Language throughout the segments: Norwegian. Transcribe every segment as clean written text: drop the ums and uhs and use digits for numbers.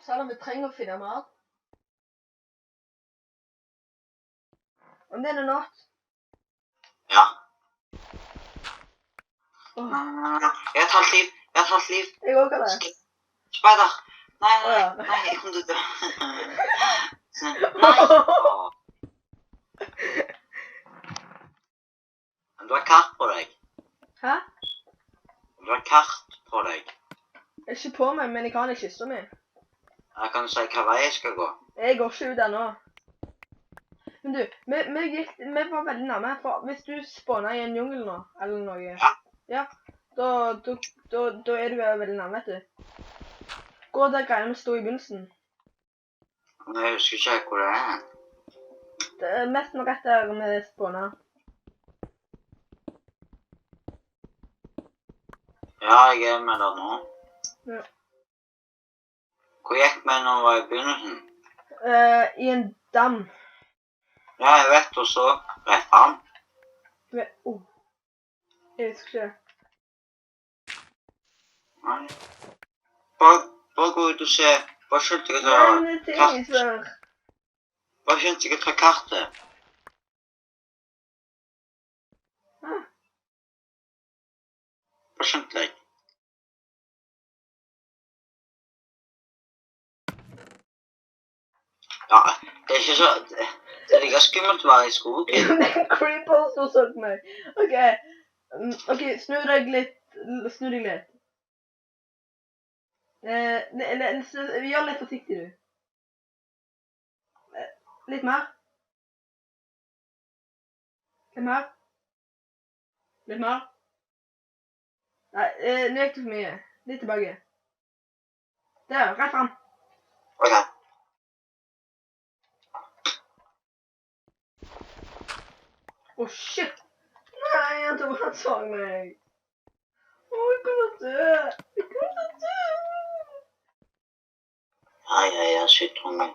selv om vi trenger å finne mat. Om det er noe natt. Ja. Åh, Jeg har et halvt liv. jeg også har det. Spider. Nei, Åh, ja. jeg kommer til å dø. Nei. Åh. Du har kart på deg. Hæ? Du har kart på deg. Ikke på meg, men jeg kan i kista mi. Jeg kan si hva vei jeg skal gå. Jeg går ikke ut ennå. Men du, vi var veldig nærme, for hvis du spawner i en jungel nå, eller noe, ja, da er du veldig nærme, vet du. Gå der greiene vi stod i begynnelsen. Men jeg husker ikke hvor det er. Det er mest nok rett der vi spawner. Ja, jeg er med der nå. Ja. Hvor gikk vi når vi var i begynnelsen? I en dam. Ja, jeg vet, og så rett fram. Jeg husker ikke. Nei. Bare gå ut og se. Bare skjønte jeg å ta Nei, men det er ting før. Bare skjønte jeg å ta kartet. Hæ? Bare skjønte jeg. Ja, det er ikke så... Det er like skummelt å være i skogen. Det er en creeper som så på meg. Ok, snu deg litt. Gjør litt forsiktig, du. Litt mer. Litt mer. Litt mer. Nei, nå gikk det for mye. Litt tilbake. Der, rett frem. Ok. Åh, shit! Nei, han så meg. Åh, jeg kommer til å dø. Ja, skyttrunge.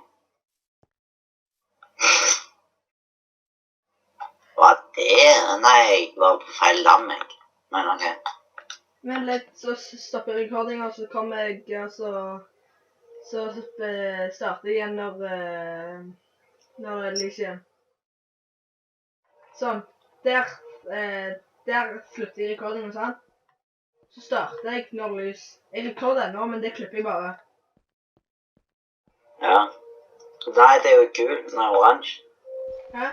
Hva det? Nei, jeg var på feil dam, jeg. Men ok. Men litt, så stopper recordingen, og så kommer jeg, og så starter jeg igjen når det lyser igjen. Sånn. Der slutter jeg recordingen, sant? Så starter jeg når det lys. Jeg rekorder ennå, men det klipper jeg bare. Ja. Nei, det er jo kult. Den er oransje. Hæ?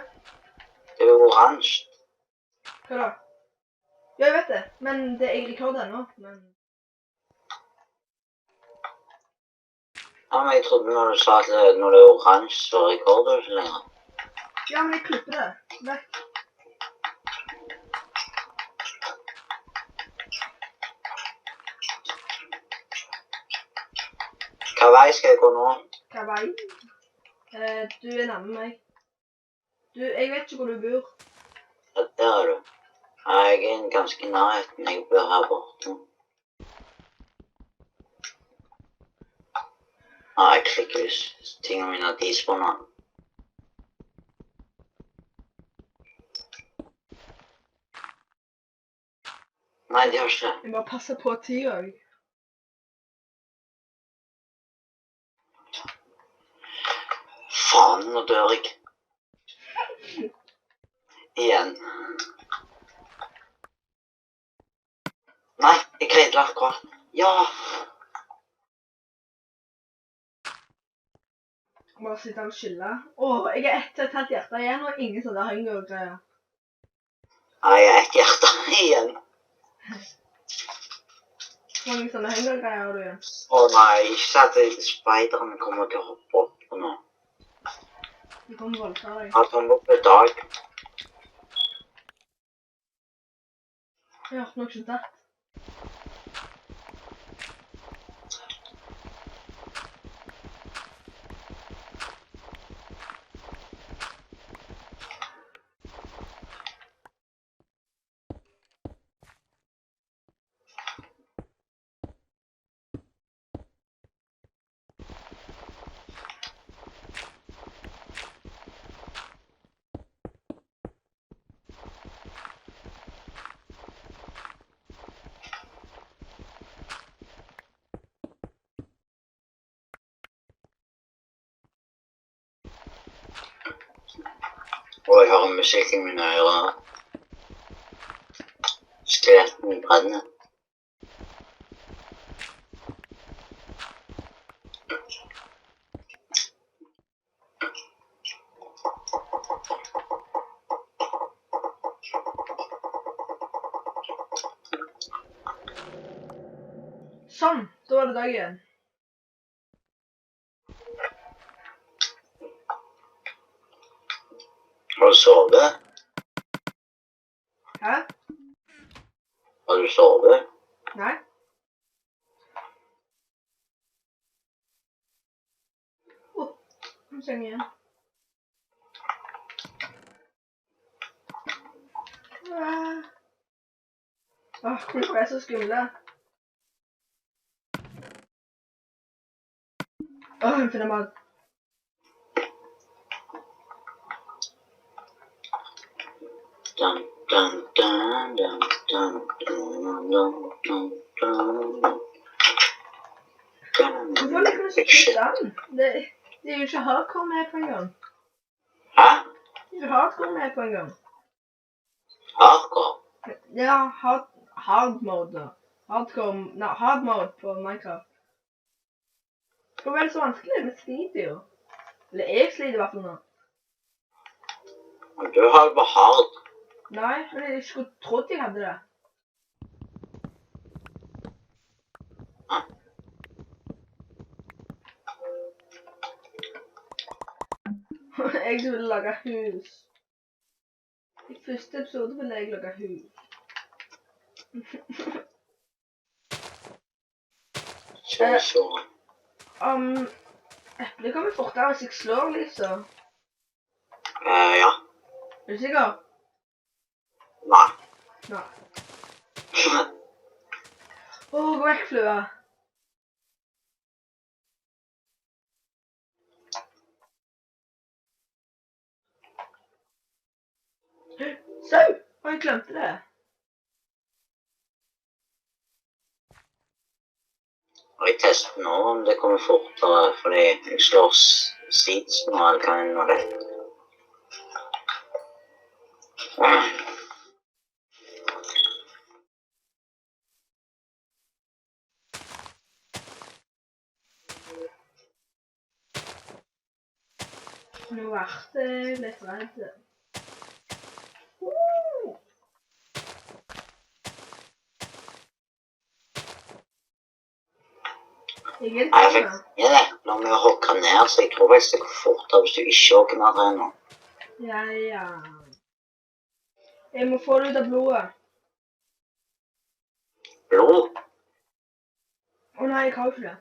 Det er jo oransje. Hva da? Ja, jeg vet det, men jeg rekorder ennå, men... Ja, men jeg trodde når du sa at når det er oransje, så rekorder du ikke lenger. Ja, men jeg klipper det. Vekk. Hva vei skal jeg gå nå? Hva vei? Du er nærme meg. Jeg vet ikke hvor du bor. Ja, der er du. Ja, jeg er ganske i nærheten. Jeg bor her borte. Ja, jeg klikker hvis tingene mine er despawnet. Nei, de har ikke det. Jeg bare passer på tida. Faen, nå dør jeg. Igjen. Nei, jeg greide akkurat. Ja! Bare sitte og chille. Jeg er ett og et halvt hjerte igjen, og ingen sånne hunger-greier. Nei, jeg er ett hjerte igjen. Hvor mange sånne hunger-greier har du igjen? Nei, ikke at speiderne kommer til å hoppe opp på nå. De kommer voldta deg. Han kommer opp i dag. Jeg hørte nok ikke det. Og jeg hører musikk i mine ører. Skeletten brenner. Sånn, da var det dag igjen. Har du sovet? Hæ? Har du sovet? Nei? Nå synger jeg igjen. Hvorfor er jeg så skummel? Hun finner mat. Dun, dun, dun, dun, dun, dun, dun, dun, dun. Hvorfor liker du så kutt an? Det er jo ikke hardcore med på en gang. Hæ? Det er ikke hardcore med på en gang. Hardcore? Ja, hard mode da. Hard mode på Minecraft. Hvorfor er det så vanskelig? Vi sliter jo. Eller jeg sliter i hvert fall nå. Du har jo bare hard. Nei, men jeg skulle trodd jeg hadde det. Jeg ville lage hus. I første episode ville jeg lage hus. Så. Det kommer fortere hvis jeg slår litt, så. Ja. Er du sikker? Nei. Nei. Gå vekk, flua. Sau! Jeg glemte det. Og jeg tester nå om det kommer fortere, fordi jeg slår seeds nå, eller hva enn nå det. Nå ble jeg litt redd. Jeg fikk ja, det. La meg hokke ned, så jeg tror faktisk det går fortere hvis du ikke hokker ned her nå. Ja. Jeg må få det ut av blodet. Blod? Å nei, jeg har jo ikke det.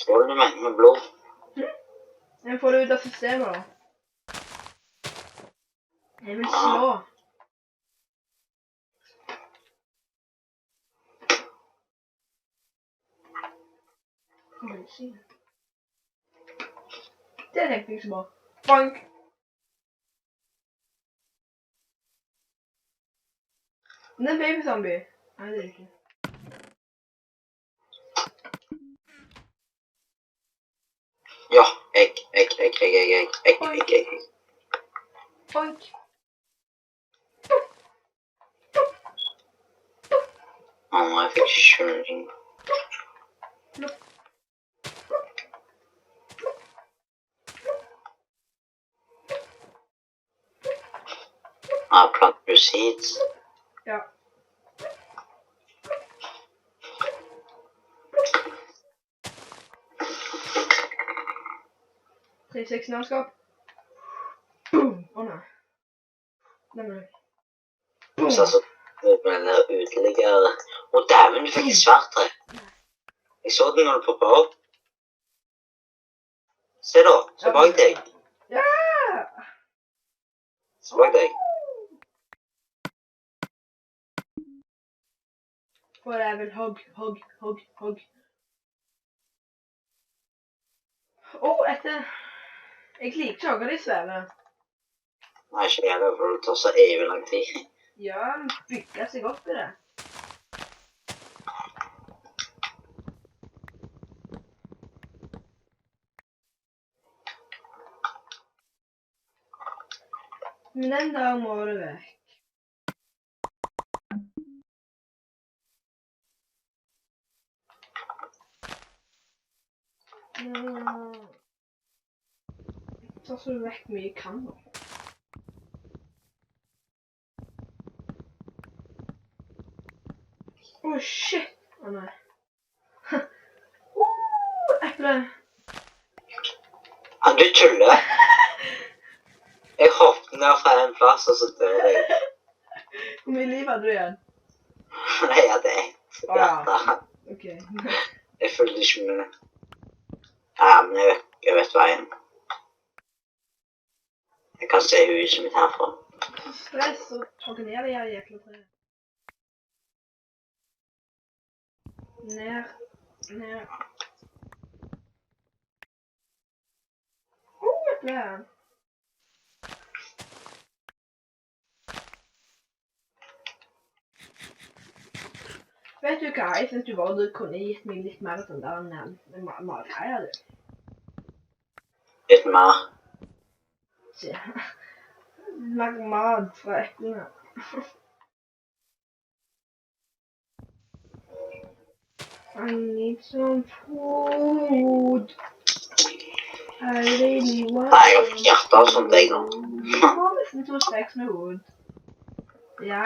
Hva er det du mener med blod? Jeg får det ut av systemet da. Jeg vil slå. Det tenkte jeg ikke på. Bank! Det er en babyzombie. Nei, det er det ikke. Ja, egg. Bank! Nei, jeg fikk ikke skjønning. Planter du seeds? Ja. Tre 6 nærskap. Boom! Å nei. Nei, men. Boom! Så med den der uteliggere. Å dæven, du fikk et svart tre. Jeg så den når du poppet opp. Se da, så bak deg. Ja! Så bak deg. Og jeg vil hogg. Etter. Jeg liker ikke å de svever. Nei, ikke jeg, for det tar så evig lang tid. Ja, den bygger seg opp i det. Men den der må du vekk. Så du vekk mye kammer. Åh, shit! Å nei. Eple. Ja, du tuller. Jeg hoppet ned fra en plass, og så dør jeg. Hvor mye liv hadde du igjen? Jeg hadde ett hjerte. Ok. Jeg følte ikke med. Ja, men jeg vet veien. Jeg kan se huset mitt herfra. Stress og togge ned det her jækla treet. Ned. Eple. Vet du hva, jeg synes du bare kunne gitt meg litt mer sånn der matgreier, du. Litt mer. Se. Mer mat fra eplene. I need some food. I really want Nei, jeg har ikke hjerte av sånt, jeg nå. Nesten 2 steks med hod. Ja.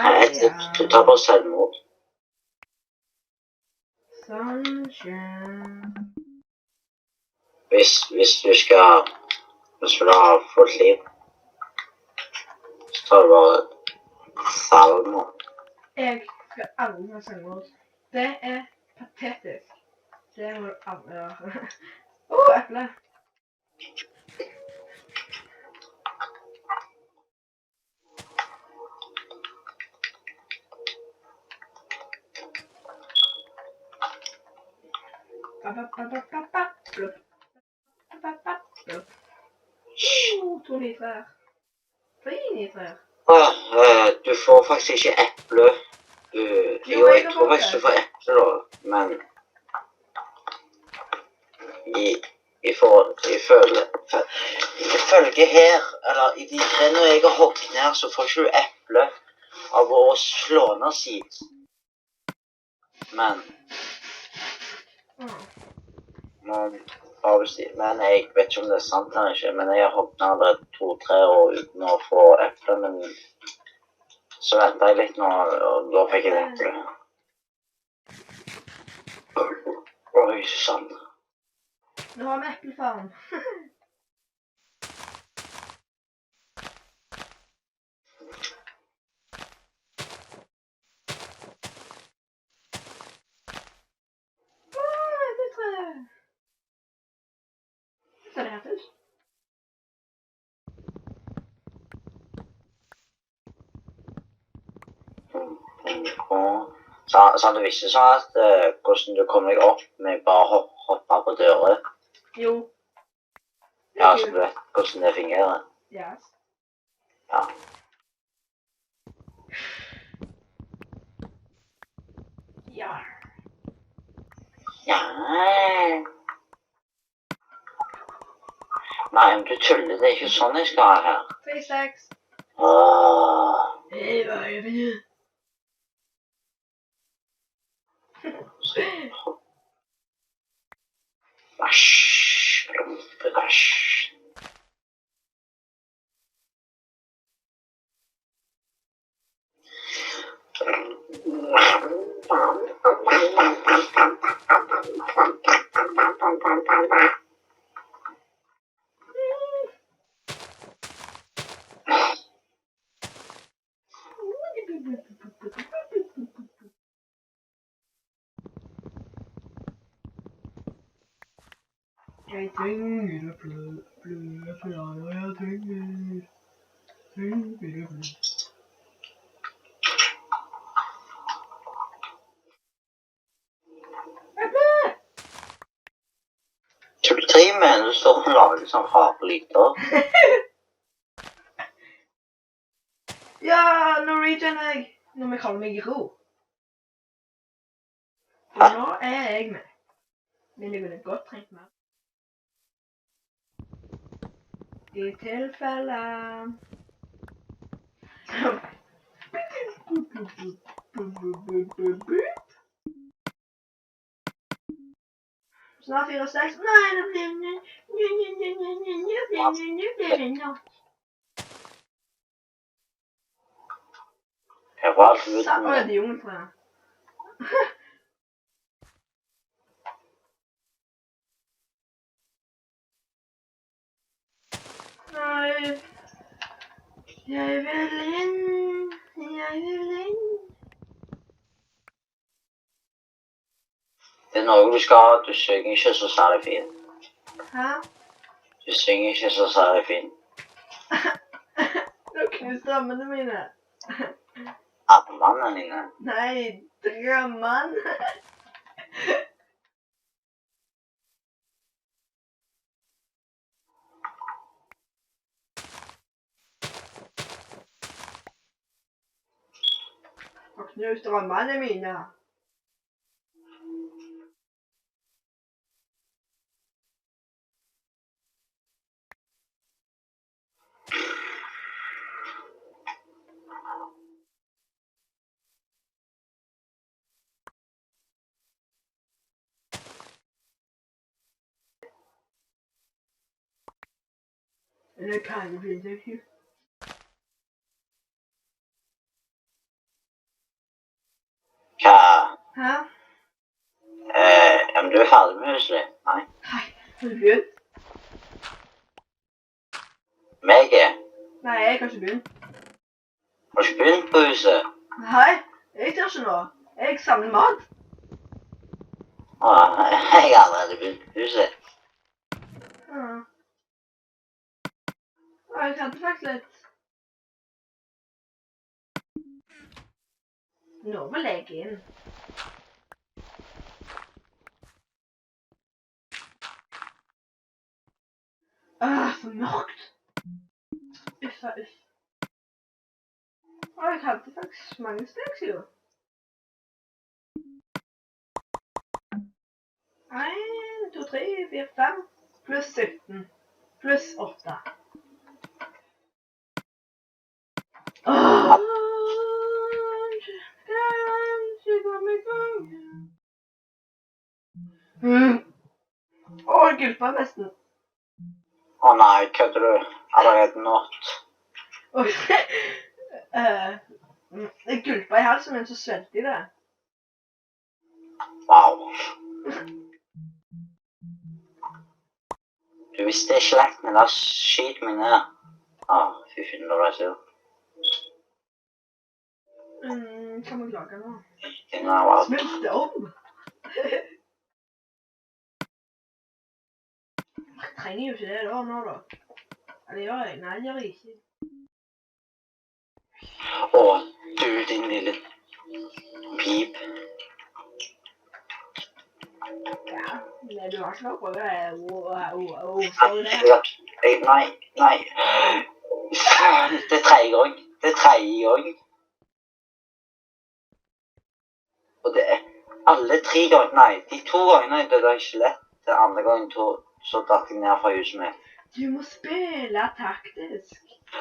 Du tar bare selvmord. Sunshine. Hvis du skal ha fullt liv, så tar du bare selvmord. Jeg skal aldri ha selvmord. Det er patetisk. Det må du aldri gjøre. Eple. Blupp. 2 nitrer. 3 nitrer. Du får faktisk ikke eple. Jo, jeg tror faktisk du får eple da, men ifølge her, eller i de trennene jeg har hogget ned, så får ikke du eple av å slå ned seeds. Men jeg vet ikke om det er sant eller ikke, men jeg har hogget ned det 2-3 år uten å få eple, men så ventet jeg litt nå, og da fikk jeg eple. Oi, sann. Nå har vi eplefarm. Det tror jeg. Så det her ut. Så du visste sånn at hvordan du kom deg opp med bare hoppe på dører? Jo. Ja, så du vet hvordan det fungerer? Yes. Ja. Ja. Ja. Nei, men du tuller, det er ikke sånn jeg skal ha her. 3 steks. Hva gjør vi? Æsj, rumpeæsj. Jeg trenger eple, jeg trenger eple. Tulltrim med du står og lager sånn rare lyder. Ja, Norwegian jeg. Når vi kaller meg Ro. Hæ? Nå er jeg med. Men jeg ville godt trengt mer. I tilfelle Snart 4-6. Nei, det blir Jeg var alt uten Å, det er jungeltreet. Nei. Jeg vil inn. Jeg vil inn. Det er noe du skal ha. Du synger ikke så særlig fint. Hæ? Du synger ikke så særlig fint. Nå knuste armene mine. Armene dine. Nei, drømmene. Og knuste armene mine. Eller kan det bli det ikke? Hva? Hæ? Men du er ferdig med huset ditt? Nei. Nei, har du begynt? Meg? Nei, jeg har ikke begynt. Har du ikke begynt på huset? Nei, jeg tør ikke nå. Jeg samler mat. Jeg har allerede begynt på huset. Jeg hadde faktisk litt. Nå må jeg legge inn. Så mørkt. Uffa, uff. Jeg hadde faktisk mange steg, sier du. 1, 2, 3, 4, 5, pluss 17, pluss 8. Jeg gulpa nesten. Nei, kødder du? Allerede nått. Jeg gulpa i halsen min, så svelgte jeg det. Wow. Du visste ikke lett, men da skyter meg ned. Fy finner du deg selv. Kan man klage nå? Smilte om! Jeg trenger jo ikke det da, nå da. Eller gjør jeg? Nei, det gjør jeg ikke. Du din lille pip. Ja, men du har ikke noe på det. Nei. Det er tredje gang. Og det er alle 3 ganger. Nei, de 2 gangene jeg døde ikke lett. Den andre gangen så datt jeg ned fra huset mitt. Du må spille taktisk.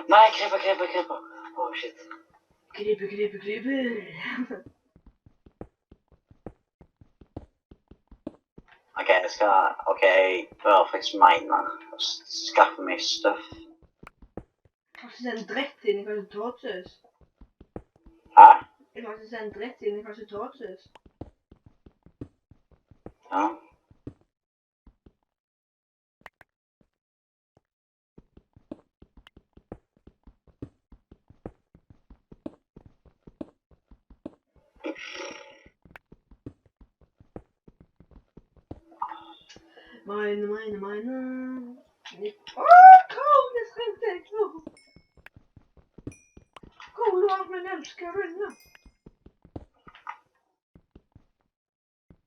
Nei, kryper. Shit. Kryper. Jeg bør faktisk mine og skaffe meg stuff. Jeg har ikke sett en dritt siden jeg kanskje tårtsus. Hæ? Jeg har ikke sett en dritt siden jeg kanskje tårtsus. Ja. Mine. Karl, det sprengte jeg nå. Karl har min elskerinne.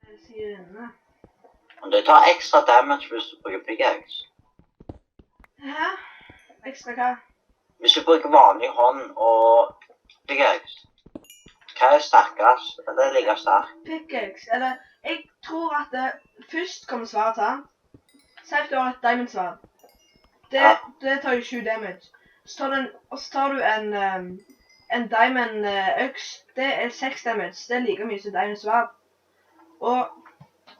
Elskerinne. Det tar ekstra damage hvis du bruker pickaxe. Hæ? Ekstra hva? Hvis du bruker vanlig hånd og pickaxe. Hva er sterkest? Det er like sterkt. Pickaxe, eller jeg tror at det først kommer sverd, sant? Selv du har et diamond sverd. Det tar jo 7 damage. Så tar du en en diamond-øks, det er 6 damage. Det er like mye som diamond-sverd.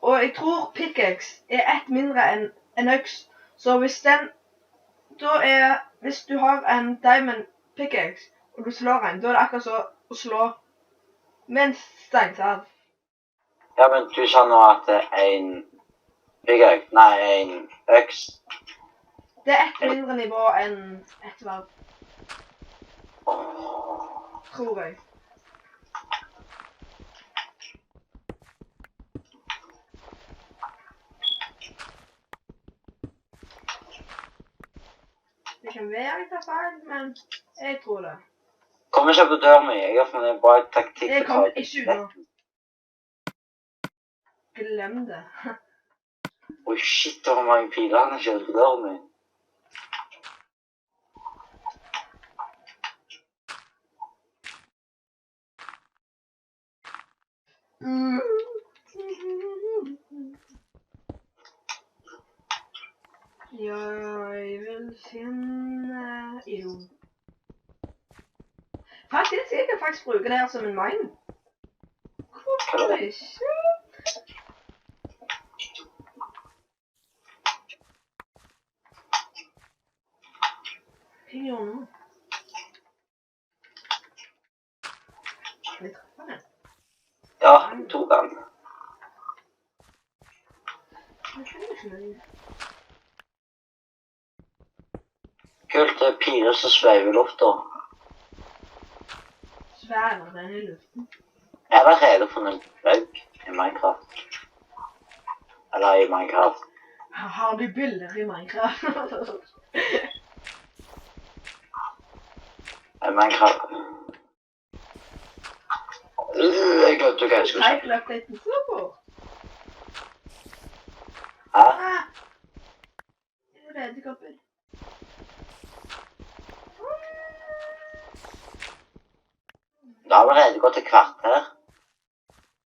Og jeg tror pickaxe er 1 mindre enn en øks. Så hvis hvis du har en diamond pickaxe, og du slår en, da er det akkurat så å slå med en steinsverd. Ja, men du sa nå at en pickaxe, nei, en øks. Det er 1 mindre nivå enn et sverd, tror jeg. Det kan være jeg tar feil, men jeg tror det. Kom ikke på døren min, jeg har funnet en bra taktikk. Jeg kommer ikke ut nå. Glem det. Oi, shit, det var mange piler han har kjørt på døren min. Jeg vil finne ild. Faktisk, jeg kan faktisk bruke det her som en mine. Hvorfor ikke? Hva gjør nå? Skal vi treffe den? Ja, han tok den. Jeg skjønner ikke noe. Kult, det er piler som sveiver i lufta. Svæver den i luften. Jeg har allerede funnet en bug i Minecraft. Eller i Minecraft. Har du bilder i Minecraft? I Minecraft. Jeg glemte hva jeg skulle si. Jeg løp deg til så fort. Hæ? Det er edderkopper. Da har vi allerede gått et kvarter.